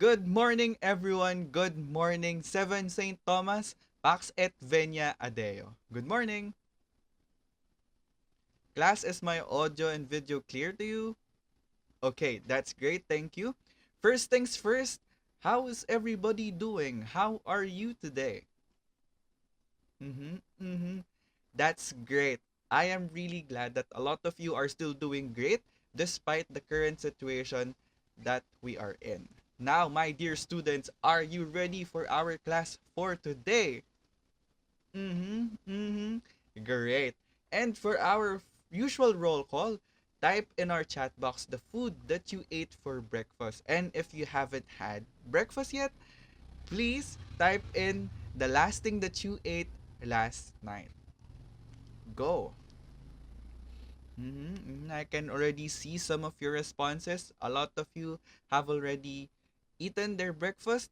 Good morning, everyone. Good morning, Seven Saint Thomas, Pax et Venia Adeo. Good morning. Class, is my audio and video clear to you? Okay, that's great. Thank you. First things first, how is everybody doing? How are you today? Mm-hmm, mm-hmm. That's great. I am really glad that a lot of you are still doing great despite the current situation that we are in. Now, my dear students, are you ready for our class for today? Mm-hmm, mm-hmm. Great. And for our usual roll call, type in our chat box the food that you ate for breakfast. And if you haven't had breakfast yet, please type in the last thing that you ate last night. Go. I can already see some of your responses. A lot of you have already eaten their breakfast.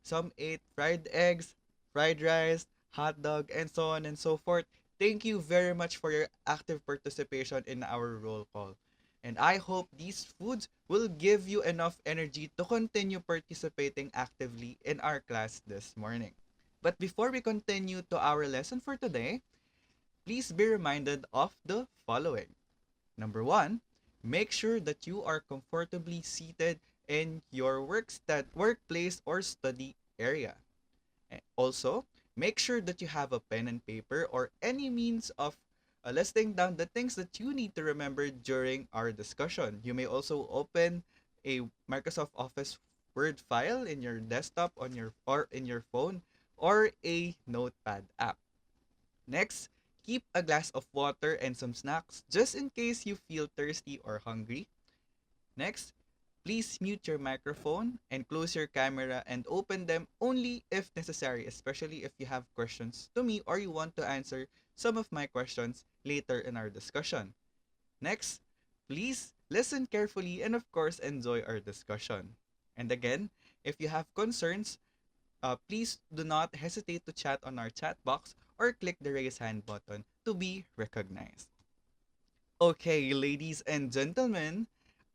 Some ate fried eggs, fried rice, hot dog, and so on and so forth. Thank you very much for your active participation in our roll call. And I hope these foods will give you enough energy to continue participating actively in our class this morning. But before we continue to our lesson for today, please be reminded of the following. Number one, make sure that you are comfortably seated in your workplace or study area. Also, make sure that you have a pen and paper or any means of listing down the things that you need to remember during our discussion. You may also open a Microsoft Office Word file in your desktop on your or in your phone or a notepad app. Next, keep a glass of water and some snacks just in case you feel thirsty or hungry. Next, please mute your microphone and close your camera and open them only if necessary, especially if you have questions to me or you want to answer some of my questions later in our discussion. Next, please listen carefully and of course enjoy our discussion. And again, if you have concerns, please do not hesitate to chat on our chat box or click the raise hand button to be recognized. Okay, ladies and gentlemen,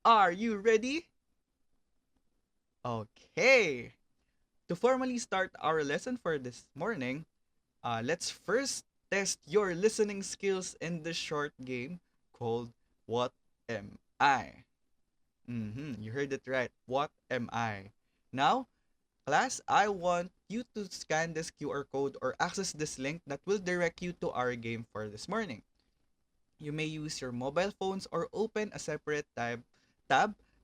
are you ready? Okay. To formally start our lesson for this morning, let's first test your listening skills in this short game called What Am I? You heard it right. What am I? Now, class, I want you to scan this QR code or access this link that will direct you to our game for this morning. You may use your mobile phones or open a separate tab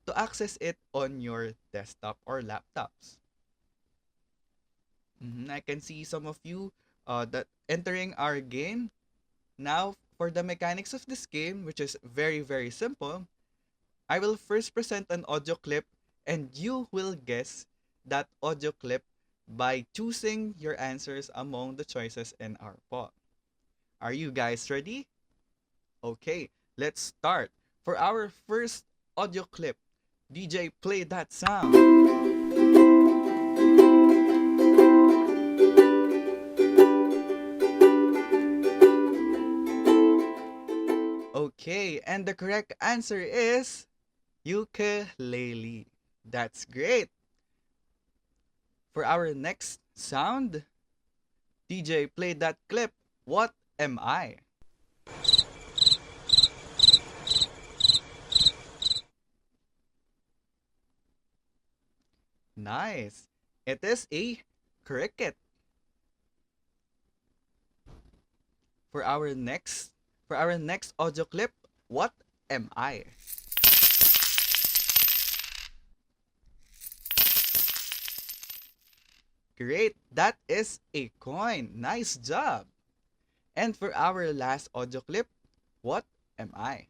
to access it on your desktop or laptops. I can see some of you that entering our game. Now, for the mechanics of this game, which is very, very simple, I will first present an audio clip and you will guess that audio clip by choosing your answers among the choices in our poll. Are you guys ready? Okay, let's start. For our first audio clip, DJ, play that sound. Okay, and the correct answer is ukulele. That's great. For our next sound, DJ, play that clip. What am I? Nice. It is a cricket. For our next audio clip, what am I? Great. That is a coin. Nice job. And for our last audio clip, what am I?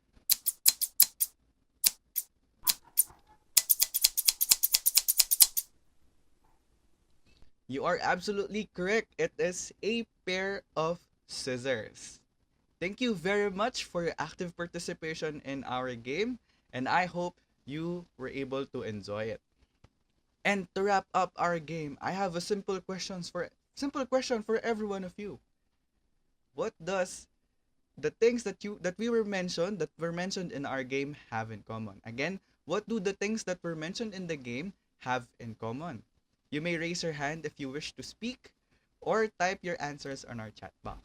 You are absolutely correct. It is a pair of scissors. Thank you very much for your active participation in our game, and I hope you were able to enjoy it. And to wrap up our game, I have a simple question for every one of you. What does the things that were mentioned in our game have in common? Again, what do the things that were mentioned in the game have in common? You may raise your hand if you wish to speak or type your answers on our chat box.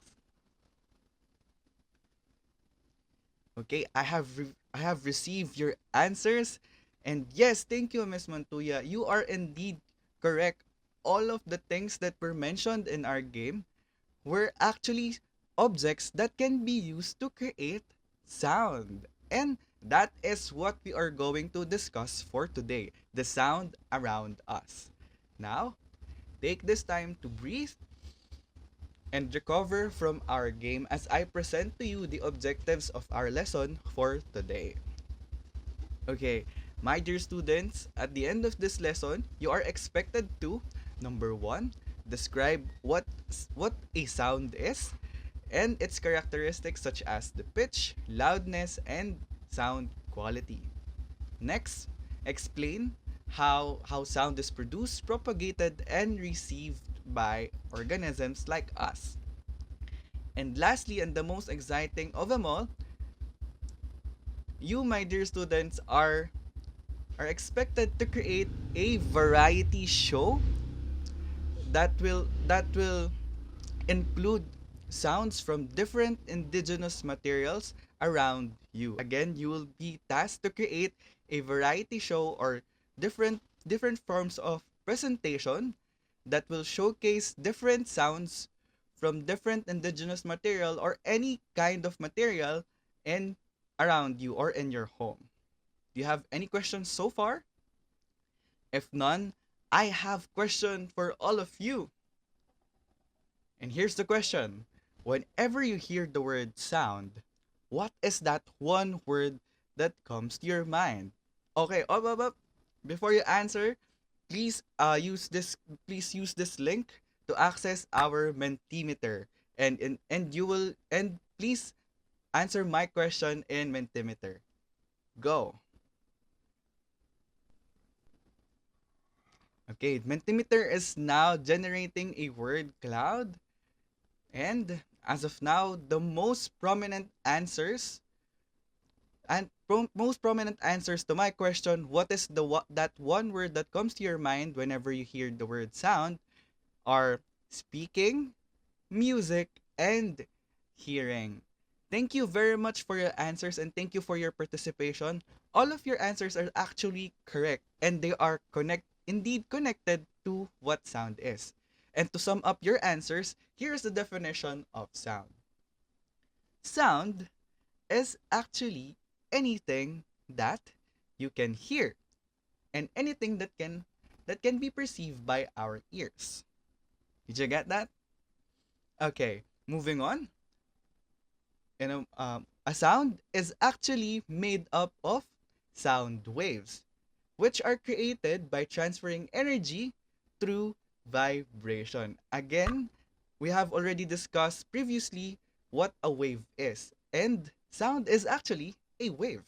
Okay, I have received your answers. And yes, thank you, Miss Montuya. You are indeed correct. All of the things that were mentioned in our game were actually objects that can be used to create sound. And that is what we are going to discuss for today, the sound around us. Now, take this time to breathe and recover from our game as I present to you the objectives of our lesson for today. Okay, my dear students, at the end of this lesson, you are expected to number 1, describe what a sound is and its characteristics such as the pitch, loudness, and sound quality. Next, explain how sound is produced, propagated, and received by organisms like us. And lastly, and the most exciting of them all, you, my dear students, are expected to create a variety show that will include sounds from different indigenous materials around you. Again, you will be tasked to create a variety show or different forms of presentation that will showcase different sounds from different indigenous material or any kind of material in around you or in your home. Do you have any questions so far? If none, I have question for all of you. And here's the question. Whenever you hear the word sound, what is that one word that comes to your mind? Okay, before you answer, please use this link to access our Mentimeter. And you will and please answer my question in Mentimeter. Go. Okay, Mentimeter is now generating a word cloud. And as of now, the most prominent answers to my question, what is that one word that comes to your mind whenever you hear the word sound, are speaking, music, and hearing. Thank you very much for your answers and thank you for your participation. All of your answers are actually correct and they are indeed connected to what sound is. And to sum up your answers, here's the definition of sound. Sound is actually anything that you can hear and anything that can be perceived by our ears. Did you get that? Okay, moving on. A sound is actually made up of sound waves, which are created by transferring energy through vibration. Again, we have already discussed previously what a wave is, and sound is actually a wave.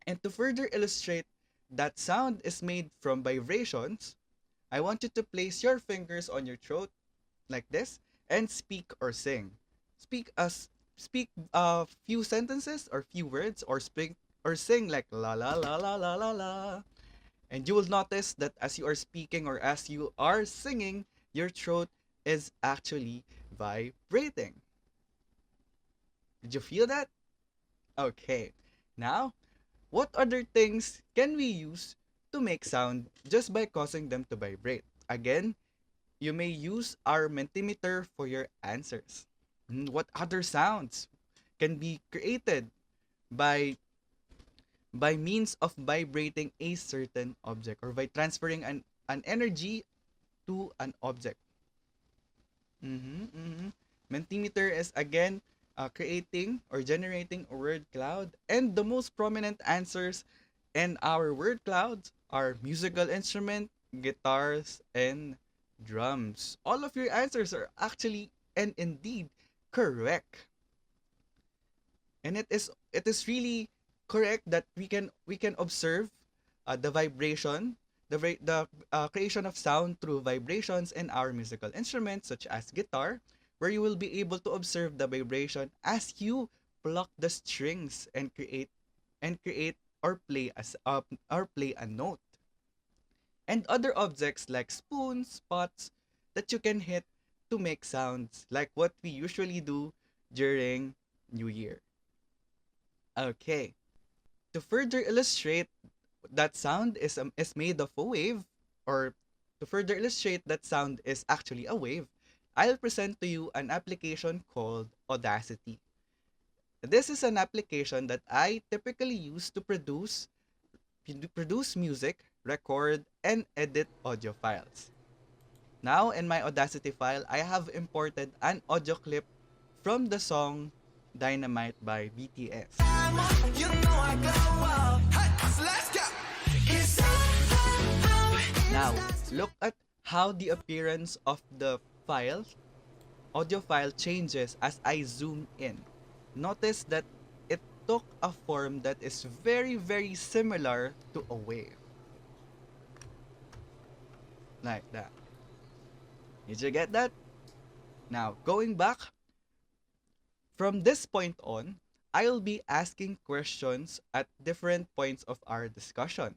And to further illustrate that sound is made from vibrations, I want you to place your fingers on your throat like this and speak or sing. Speak a few sentences or few words or speak or sing like la la la la la la la. And you will notice that as you are speaking or as you are singing, your throat is actually vibrating. Did you feel that? Okay. Now, what other things can we use to make sound just by causing them to vibrate? Again, you may use our Mentimeter for your answers. What other sounds can be created by means of vibrating a certain object or by transferring an energy to an object? Mentimeter is again creating or generating a word cloud, and the most prominent answers in our word clouds are musical instrument, guitars, and drums. All of your answers are actually and indeed correct. And it is really correct that we can observe the vibration, the creation of sound through vibrations in our musical instruments such as guitar, where you will be able to observe the vibration as you pluck the strings and create or play a note. and other objects like spoons, pots that you can hit to make sounds like what we usually do during New Year. Okay, to further illustrate that sound is made of a wave, or to further illustrate that sound is actually a wave, I'll present to you an application called Audacity. This is an application that I typically use to produce music, record, and edit audio files. Now, in my Audacity file, I have imported an audio clip from the song Dynamite by BTS. Now, look at how the appearance of the audio file changes as I zoom in. Notice that it took a form that is very, very similar to a wave. Like that. Did you get that? Now, going back, from this point on, I'll be asking questions at different points of our discussion.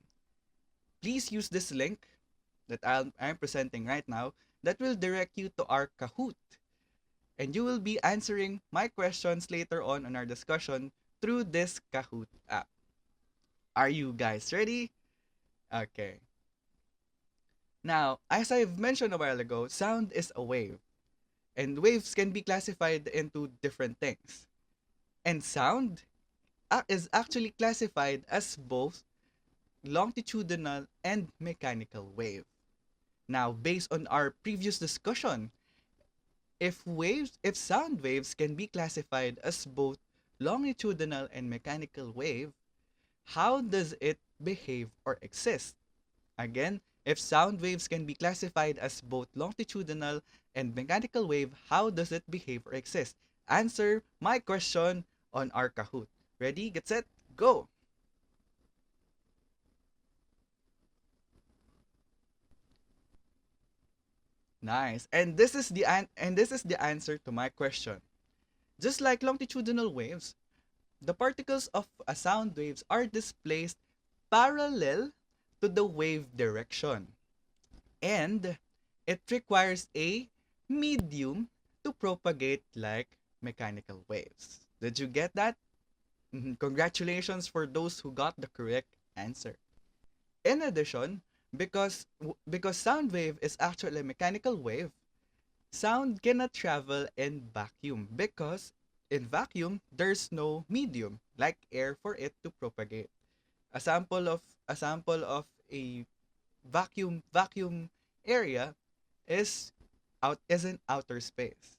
Please use this link that I'm presenting right now that will direct you to our Kahoot. And you will be answering my questions later on our discussion through this Kahoot app. Are you guys ready? Okay. Now, as I've mentioned a while ago, sound is a wave. And waves can be classified into different things. And sound is actually classified as both longitudinal and mechanical wave. Now, based on our previous discussion, if sound waves can be classified as both longitudinal and mechanical wave, how does it behave or exist? Again, if sound waves can be classified as both longitudinal and mechanical wave, how does it behave or exist? Answer my question on our Kahoot. Ready, get set, go! Nice. And this is the answer to my question. Just like longitudinal waves, the particles of a sound waves are displaced parallel to the wave direction. And it requires a medium to propagate like mechanical waves. Did you get that? Congratulations for those who got the correct answer. In addition, because sound wave is actually a mechanical wave, sound cannot travel in vacuum because in vacuum there's no medium like air for it to propagate. A sample of a vacuum area is in outer space.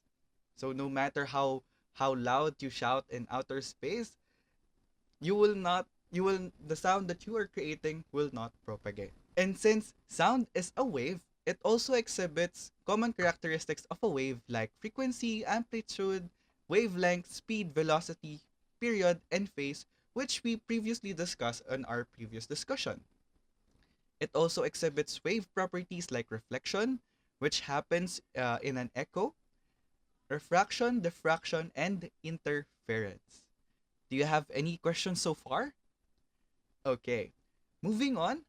So no matter how loud you shout in outer space, the sound that you are creating will not propagate. And since sound is a wave, it also exhibits common characteristics of a wave like frequency, amplitude, wavelength, speed, velocity, period, and phase, which we previously discussed on our previous discussion. It also exhibits wave properties like reflection, which happens in an echo, refraction, diffraction, and interference. Do you have any questions so far? Okay, moving on.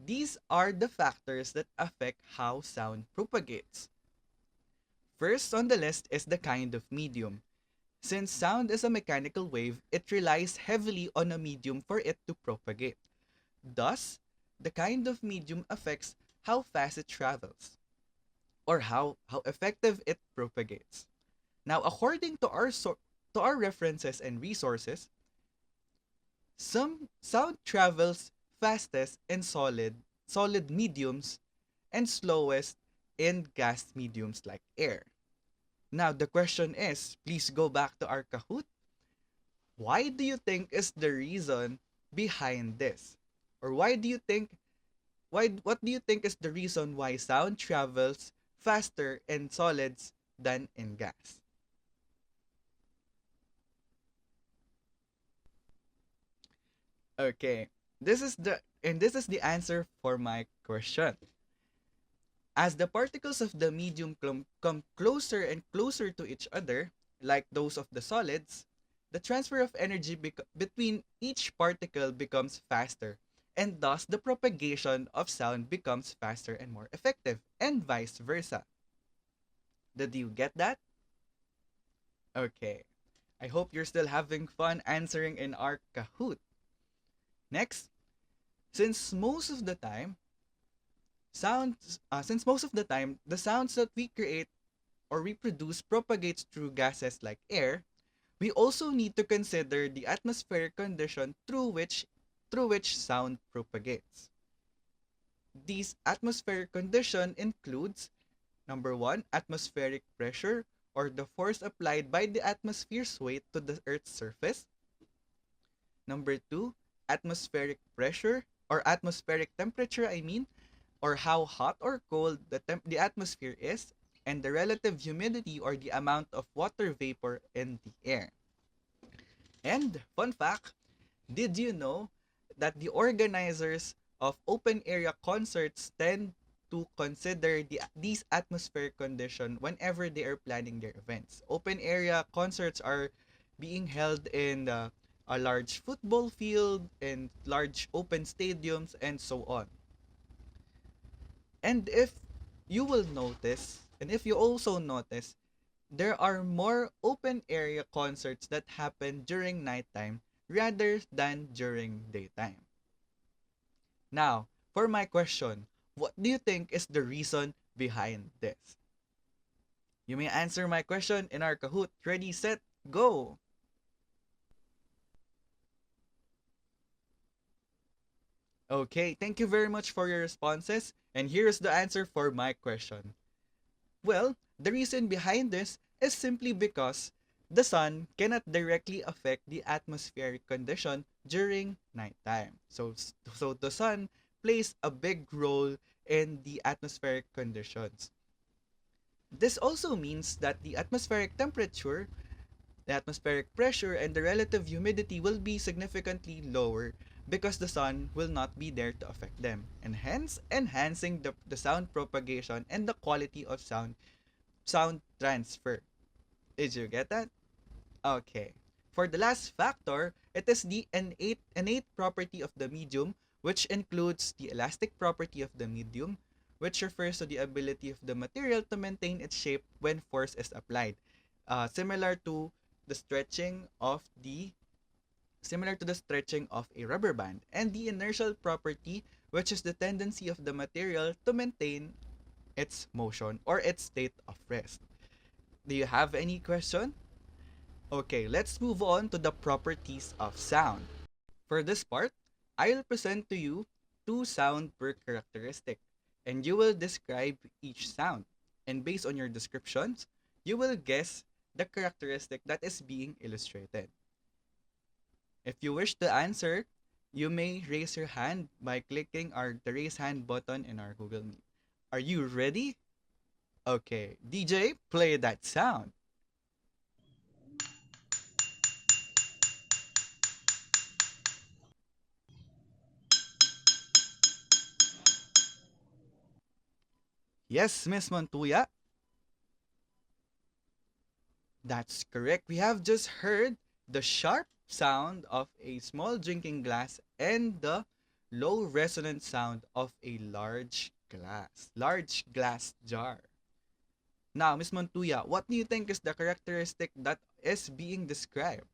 These are the factors that affect how sound propagates. First on the list is the kind of medium. Since sound is a mechanical wave, it relies heavily on a medium for it to propagate. Thus, the kind of medium affects how fast it travels or how effective it propagates. Now, according to our references and resources, some sound travels fastest in solid mediums and slowest in gas mediums like air. Now, the question is, please go back to our Kahoot. Why do you think is the reason behind this? Or what do you think is the reason why sound travels faster in solids than in gas? Okay. This is the answer for my question. As the particles of the medium come closer and closer to each other, like those of the solids, the transfer of energy between each particle becomes faster, and thus the propagation of sound becomes faster and more effective, and vice versa. Did you get that? Okay. I hope you're still having fun answering in our Kahoot. Next, since most of the time, the sounds that we create or reproduce propagates through gases like air, we also need to consider the atmospheric condition through which sound propagates. These atmospheric condition includes number 1, atmospheric pressure or the force applied by the atmosphere's weight to the earth's surface. Number 2, atmospheric pressure or atmospheric temperature, or how hot or cold the atmosphere is, and the relative humidity or the amount of water vapor in the air. And fun fact, did you know that the organizers of open area concerts tend to consider these atmospheric conditions whenever they are planning their events? Open area concerts are being held in a large football field and large open stadiums and so on. And if you also notice, there are more open area concerts that happen during nighttime rather than during daytime. Now, for my question, what do you think is the reason behind this? You may answer my question in our Kahoot. Ready, set, go! Okay, thank you very much for your responses. And here's the answer for my question. Well, the reason behind this is simply because the sun cannot directly affect the atmospheric condition during nighttime. So the sun plays a big role in the atmospheric conditions. This also means that the atmospheric temperature, the atmospheric pressure, and the relative humidity will be significantly lower because the sun will not be there to affect them, and hence enhancing the sound propagation and the quality of sound transfer. Did you get that? Okay. For the last factor, it is the innate property of the medium, which includes the elastic property of the medium, which refers to the ability of the material to maintain its shape when force is applied. Similar to the stretching of a rubber band, and the inertial property, which is the tendency of the material to maintain its motion or its state of rest. Do you have any question? Okay, let's move on to the properties of sound. For this part, I'll present to you two sound per characteristic, and you will describe each sound. And based on your descriptions, you will guess the characteristic that is being illustrated. If you wish to answer, you may raise your hand by clicking the raise hand button in our Google Meet. Are you ready? Okay, DJ, play that sound. Yes, Miss Montuya, that's correct. We have just heard the sharp sound of a small drinking glass and the low resonant sound of a large glass jar. Now, Miss Montuya, what do you think is the characteristic that is being described?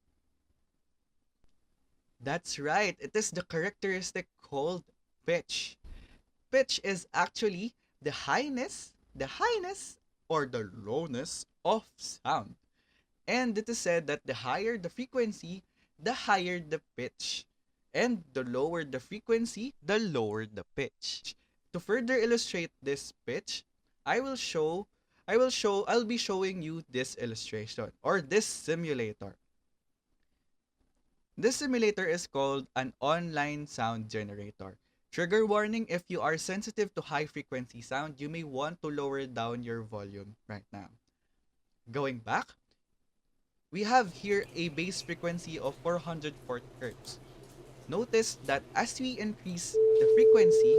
That's right. It is the characteristic called pitch. Pitch is actually the highness or the lowness of sound. And it is said that the higher the frequency, the higher the pitch. And the lower the frequency, the lower the pitch. To further illustrate this pitch, I will show I'll be showing you this illustration or this simulator. This simulator is called an online sound generator. Trigger warning: if you are sensitive to high frequency sound, you may want to lower down your volume right now. Going back, we have here a base frequency of 440 Hz. Notice that as we increase the frequency,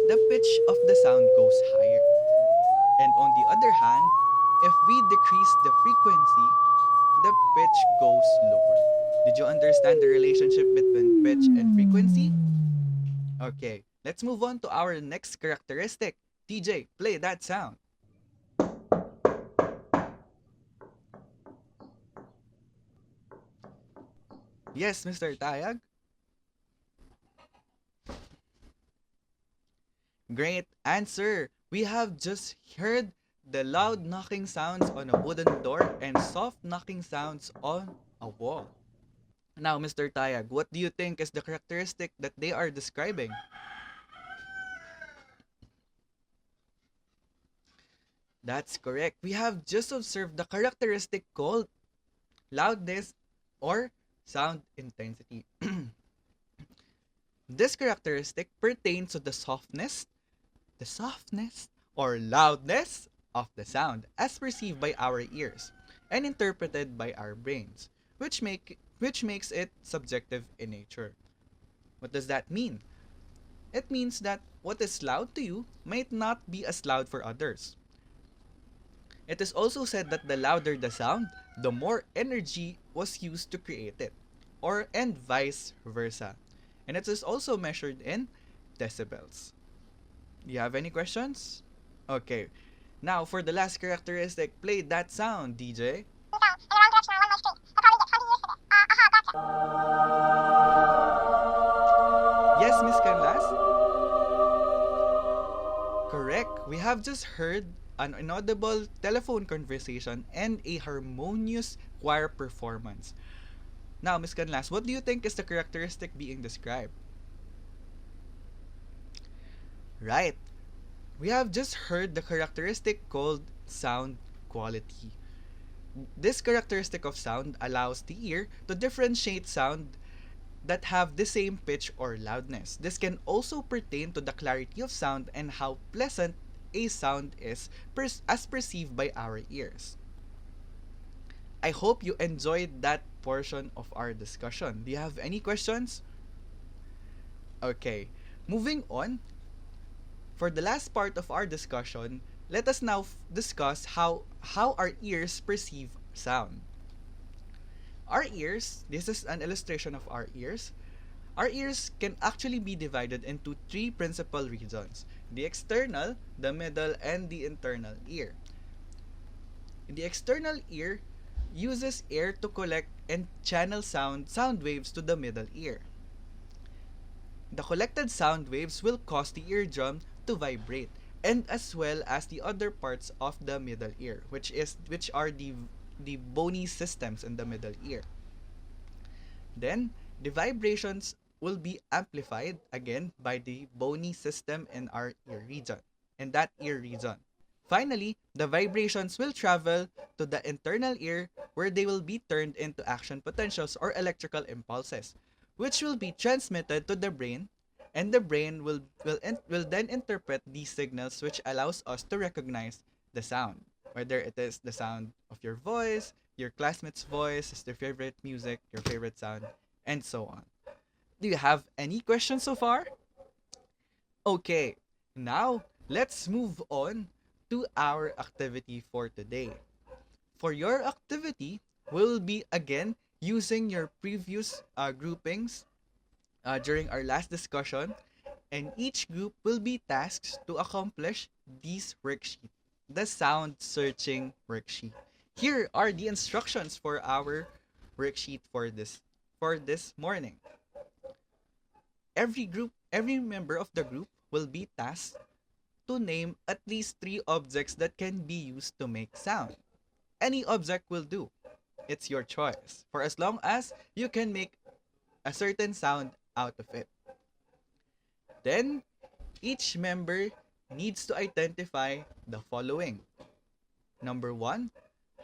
the pitch of the sound goes higher. And on the other hand, if we decrease the frequency, the pitch goes lower. Did you understand the relationship between pitch and frequency? Okay, let's move on to our next characteristic. TJ, play that sound. Yes, Mr. Tayag. Great answer. We have just heard the loud knocking sounds on a wooden door and soft knocking sounds on a wall. Now, Mr. Tayag, what do you think is the characteristic that they are describing? That's correct. We have just observed the characteristic called loudness or sound intensity. This characteristic pertains to the softness or loudness of the sound as perceived by our ears and interpreted by our brains, which makes it subjective in nature. What does that mean? It means that what is loud to you might not be as loud for others. It is also said that the louder the sound, the more energy was used to create it, or and vice versa. And it is also measured in decibels. Do you have any questions? Okay. Now for the last characteristic, play that sound, DJ. Yes, Miss Canlas? Correct. We have just heard an inaudible telephone conversation and a harmonious choir performance. Now, Miss Canlas, what do you think is the characteristic being described? Right. We have just heard the characteristic called sound quality. This characteristic of sound allows the ear to differentiate sound that have the same pitch or loudness. This can also pertain to the clarity of sound and how pleasant a sound is as perceived by our ears. I hope you enjoyed that portion of our discussion. Do you have any questions? Okay, moving on. For the last part of our discussion, let us now discuss how our ears perceive sound. Our ears, this is an illustration of our ears. Our ears can actually be divided into three principal regions: the external, the middle, and the internal ear. The external ear uses air to collect and channel sound waves to the middle ear. The collected sound waves will cause the eardrum to vibrate, and as well as the other parts of the middle ear, which are the bony systems in the middle ear. Then the vibrations will be amplified again by the bony system in our ear region, in that ear region. Finally, the vibrations will travel to the internal ear where they will be turned into action potentials or electrical impulses, which will be transmitted to the brain, and the brain will then interpret these signals, which allows us to recognize the sound, whether it is the sound of your voice, your classmate's voice, is their favorite music, your favorite sound, and so on. Do you have any questions so far? Okay, now let's move on to our activity for today. For your activity, we'll be again using your previous groupings during our last discussion, and each group will be tasked to accomplish this worksheet, the sound searching worksheet. Here are the instructions for our worksheet for this morning. Every member of the group will be tasked to name at least three objects that can be used to make sound. Any object will do. It's your choice, for as long as you can make a certain sound out of it. Then, each member needs to identify the following. Number one,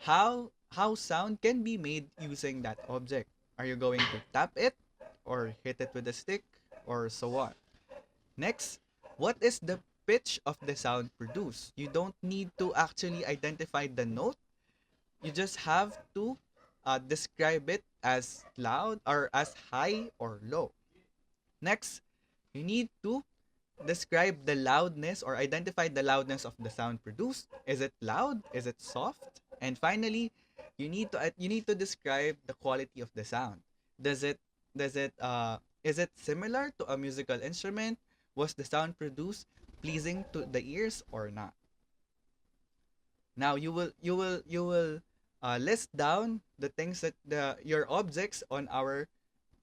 how sound can be made using that object. Are you going to tap it or hit it with a stick or so on? Next, what is the pitch of the sound produced? You don't need to actually identify the note. You just have to describe it as loud or as high or low. Next, you need to describe the loudness or identify the loudness of the sound produced. Is it loud? Is it soft? And finally, you need to describe the quality of the sound. Does it is it similar to a musical instrument, Was the sound produced pleasing to the ears or not? Now you will list down the things that your objects on our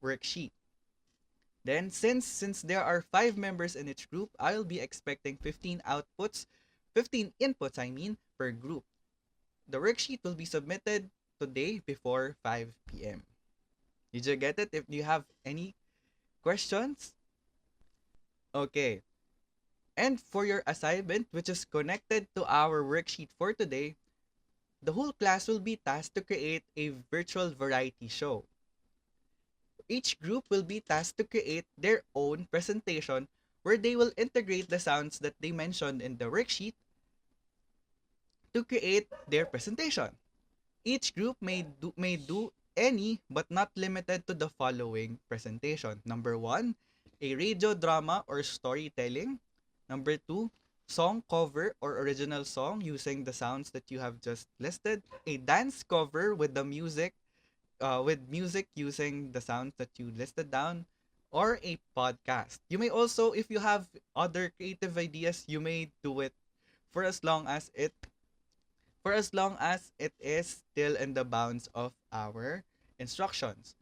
worksheet. Then since there are 5 members in each group, I'll be expecting 15 inputs I mean per group. The worksheet will be submitted today before 5 p.m. Did you get it? If you have any questions? Okay. And for your assignment, which is connected to our worksheet for today, the whole class will be tasked to create a virtual variety show. Each group will be tasked to create their own presentation where they will integrate the sounds that they mentioned in the worksheet to create their presentation. Each group may do any but not limited to the following presentation. Number 1, a radio drama or storytelling. Number 2, song cover or original song using the sounds that you have just listed. A dance cover with music using the sounds that you listed down, or a podcast. You may also, if you have other creative ideas, you may do it for as long as it is still in the bounds of our instructions.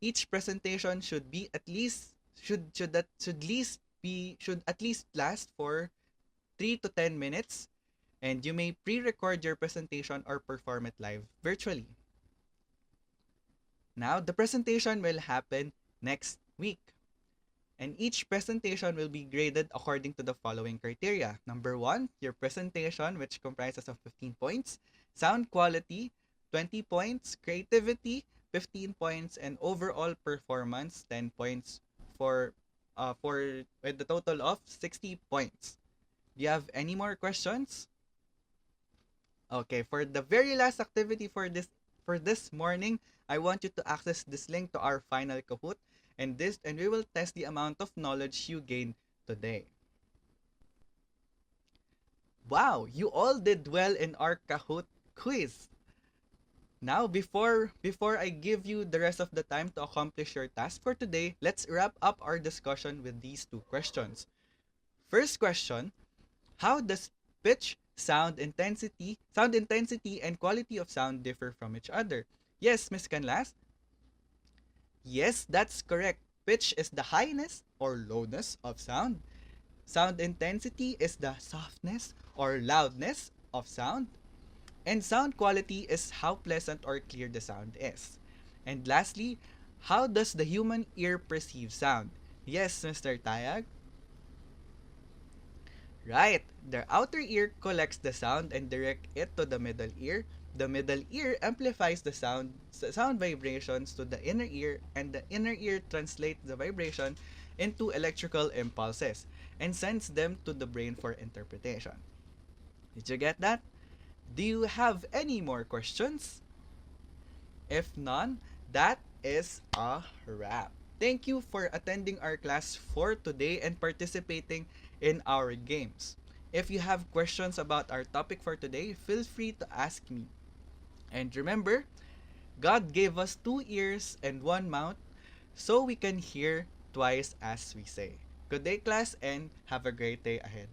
Each presentation should be at least should at least last for 3 to 10 minutes, and you may pre-record your presentation or perform it live virtually. Now, the presentation will happen next week. And each presentation will be graded according to the following criteria. Number 1, your presentation, which comprises of 15 points. Sound quality, 20 points. Creativity, 15 points. And overall performance, 10 points for with the total of 60 points. Do you have any more questions? Okay, for the very last activity for this morning, I want you to access this link to our final Kahoot, and we will test the amount of knowledge you gain today. Wow, you all did well in our Kahoot quiz. Now, before I give you the rest of the time to accomplish your task for today, let's wrap up our discussion with these 2 questions. First question, how does pitch, sound intensity, and quality of sound differ from each other? Yes, Miss Canlas? Yes, that's correct. Pitch is the highness or lowness of sound. Sound intensity is the softness or loudness of sound. And sound quality is how pleasant or clear the sound is. And lastly, how does the human ear perceive sound? Yes, Mr. Tayag? Right. The outer ear collects the sound and direct it to the middle ear. The middle ear amplifies the sound vibrations to the inner ear, and the inner ear translates the vibration into electrical impulses and sends them to the brain for interpretation. Did you get that? Do you have any more questions? If none, that is a wrap. Thank you for attending our class for today and participating in our games. If you have questions about our topic for today, feel free to ask me. And remember, God gave us 2 ears and 1 mouth so we can hear twice as we say. Good day, class, and have a great day ahead.